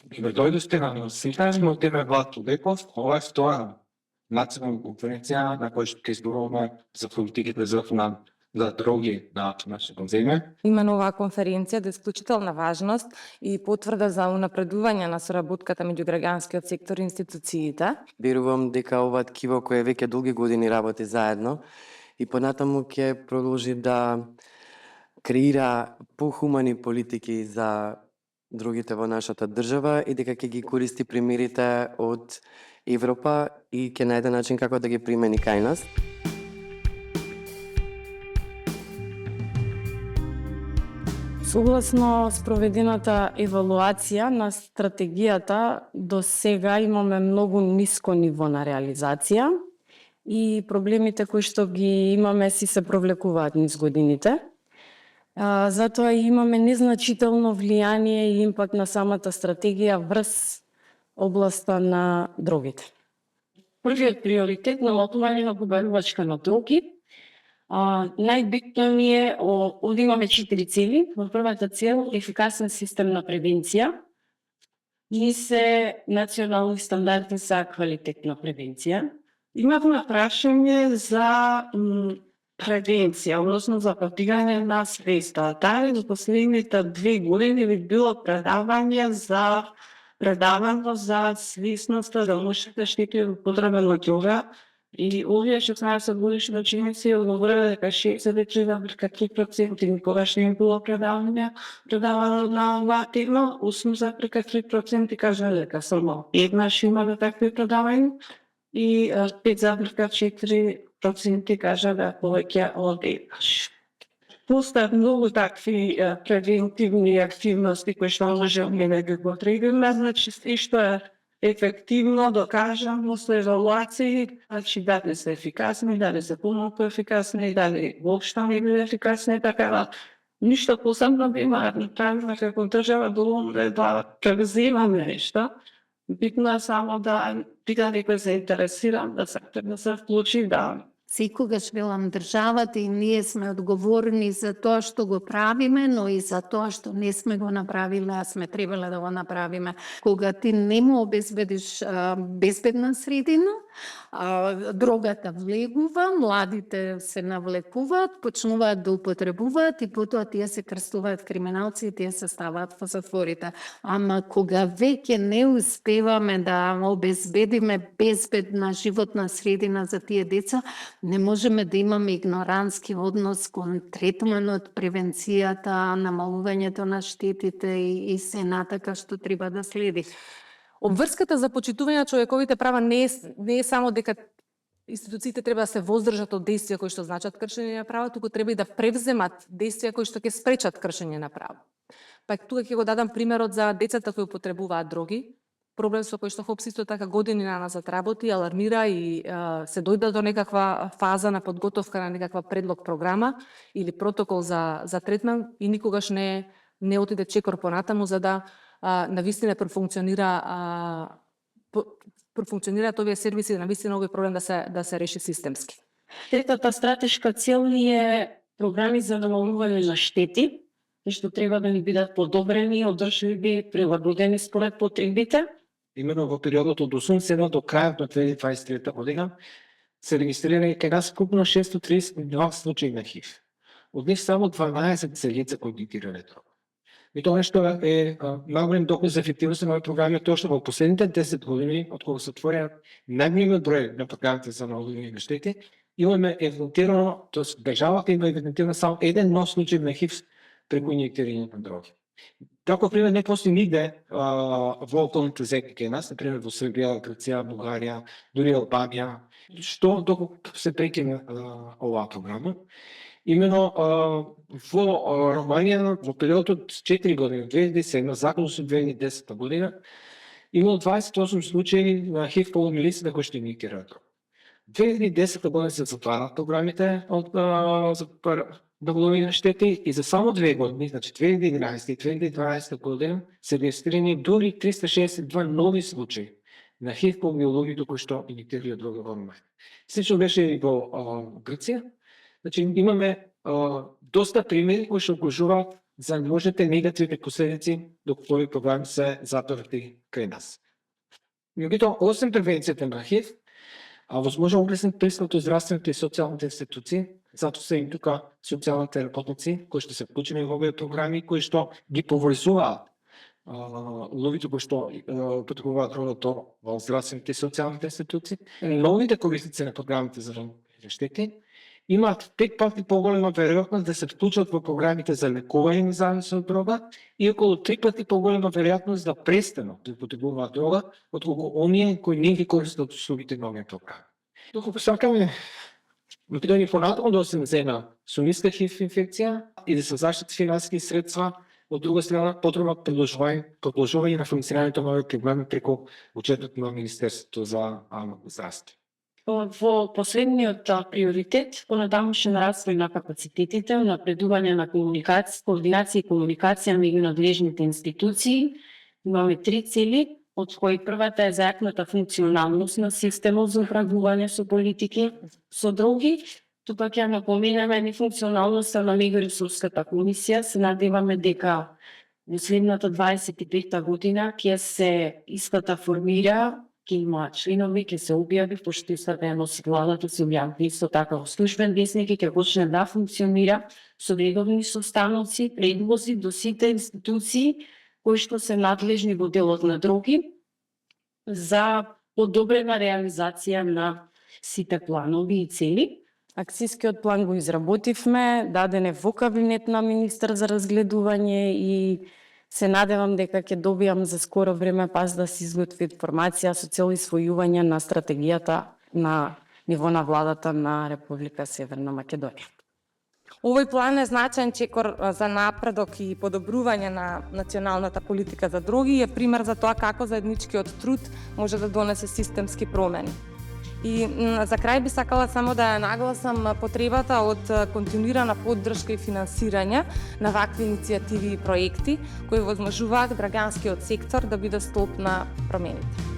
Добре дојдовте на университет, но тебе Владко Леков, ова е втора национална конференција на која што ќе зборуваме за политиките за дроги на нашето земје. Именно оваа конференција да исклучителна важност и потврда за унапредување на соработката меѓу граѓанскиот сектор и институциите. Верувам дека ова ткиво кое веќе долги години работи заедно и понатаму ќе продолжи да креира похумани политики за другите во нашата држава и дека ќе ги користи примерите од Европа и ќе најде начин како да ги примени кај нас. Согласно спроведената евалуација на стратегијата, до сега имаме многу ниско ниво на реализација и проблемите кои што ги имаме си се провлекуваат низ годините. Затоа имаме незначително влијание и импакт на самата стратегија врз областа на дрогите. Првиот приоритет намалување на побарувачка на дроги. Најбитно ми е, овде имаме 4 цели. Во првата цел ефикасен систем на превенција и се национални стандарди за квалитетна превенција. Имавме прашање за превенција, односно за подигање на свеста. Таа за последните 2 години би било предавано за свесноста за лошите штети од употреба на дрога. И овие 16 годишни ученици одговориле дека 60,3% никогаш не било предавано на оваа тема, 8,3% кажале дека само еднаш имале такви предавања и 5,4% кажале повеќе од еднаш. Постојат многу такви превентивни активности кои што можеме да ги потребиме, значи се што е ефективно докажано со евалуации, значи дали се ефикасни, дали се помалку ефикасни, дали воопшто не биле ефикасни, така да ништо посебно нема да направиме како држава да превземаме нешто. Битно е само да биде некој заинтересиран да се вклучи да. Секогаш велам државата и ние сме одговорни за тоа што го правиме, но и за тоа што не сме го направиле, а сме требале да го направиме. Кога ти не му обезбедиш безбедна средина, дрогата влегува, младите се навлекуваат, почнуваат да употребуваат и потоа тие се крстуваат криминалци и тие се ставаат во затворите. Ама кога веќе не успеваме да обезбедиме безбедна животна средина за тие деца, не можеме да имаме игнорантски однос кон третманот, превенцијата, намалувањето на штетите и се натака што треба да следи. Обврската за почитување на човековите права не е само дека институциите треба да се воздржат од действија кои што значат кршење на права, туку треба и да превземат действија кои што ќе спречат кршење на права. Па тука ќе го дадам примерот за децата кои употребуваат дроги, проблем со кој што ХОПС исто така години назад работи, алармира и се дојде до некаква фаза на подготовка на некаква предлог програма или протокол за третман и никогаш не отиде чекор понатаму за да навистина профункционираат овие сервиси и навистина овој проблем да се реши системски. Третата стратешка цел е програми за намалување на штети, што треба да ни бидат подобрени, одржливи, прилагодени според потребите. Именно во периодот од 1987 до крајот на 2023 година се регистрирани кај нас скупно 632 случаи на ХИВ. Од нив само 12 се лица кои ингитирале дрога. И тоа што е најголем доказ за ефективност на овој програми е тоа што во последните 10 години, од кога се отворија најголемиот број на програмите за намалување на штети, имаме евидентирано, тоест државата има евидентирано само еден нов случај на ХИВ преку инјектирање на дроги. Таков пример не постои нигде во околните земји кај нас, например во Србија, Грција, Бугарија, дури Албанија, што доколку се прекине оваа програма. Именно во Романија во периодот од 4 години, 2007, заклучно 2010 година, имало 28 случаи на ХИВ полни лица кои што инјектираат дрога. 2010 година се затварат програмите од намалување на штети и за само 2 години, значи 2011 и 2012 година, се регистрирани дури 362 нови случаи на ХИВ полни луѓе кои што инјектирале дрога во Романија. Слично беше и во Грција. Значи имаме доста примери кои што окружуваат за можните негативни последици до кои програми се заперти кај нас. Меѓутоа, освен превенцијата на ХИВ, а возможно улеснен пристап до здравствените и социјалните институции, затоа се и тука социјалните работници кои што се вклучени во овие програми, кои што ги поврзуваат ловите кои што потребуваат ролото во здравствените и социјалните институции, новите корисници на програмите за штети имаат 5 пати поголема веројатност да се вклучат во програмите за лекување на зависност од дрога и околу 3 пати поголема веројатност да престанат да потребуваат дрога, отколку оние кои не ги користат услугите на овие програми. Доколку сакаме луѓето понатаму да се зема со ниска ХИВ инфекција и да се заштити финансиски средства, од друга страна потреба продолжување на функционирањето на овие програми преку буџетот на Министерството за здравство. Во последниот приоритет, понатаму ще нараствај на капацитетите, напредување на координација и комуникација меѓу надлежните институции. Имаме 3 цели, од кои првата е зајакната функционалност на системот за управување со политики со други. Тука ќе напоменеме нефункционалноста на меѓуресурската комисија. Се надеваме дека во следната 25-та година ќе се истата формира, ќе има членови, ќе се објави, пошто истата ја носи владата, се објави исто така во службен весник и ќе почне да функционира со редовни состаноци, предлози до сите институции кои што се надлежни во делот на други за подобрена реализација на сите планови и цели. Акцијскиот план го изработивме, даден е во кабинет на министар за разгледување и се надевам дека ќе добијам за скоро време пас да се изготви информација со цел усвојување на стратегијата на ниво на владата на Република Северна Македонија. Овој план е значаен чекор за напредок и подобрување на националната политика за други и е пример за тоа како заедничкиот труд може да донесе системски промени. И за крај би сакала само да ја нагласам потребата од континуирана поддршка и финансирање на вакви иницијативи и проекти кои возможуваат граѓанскиот сектор да биде столб на промените.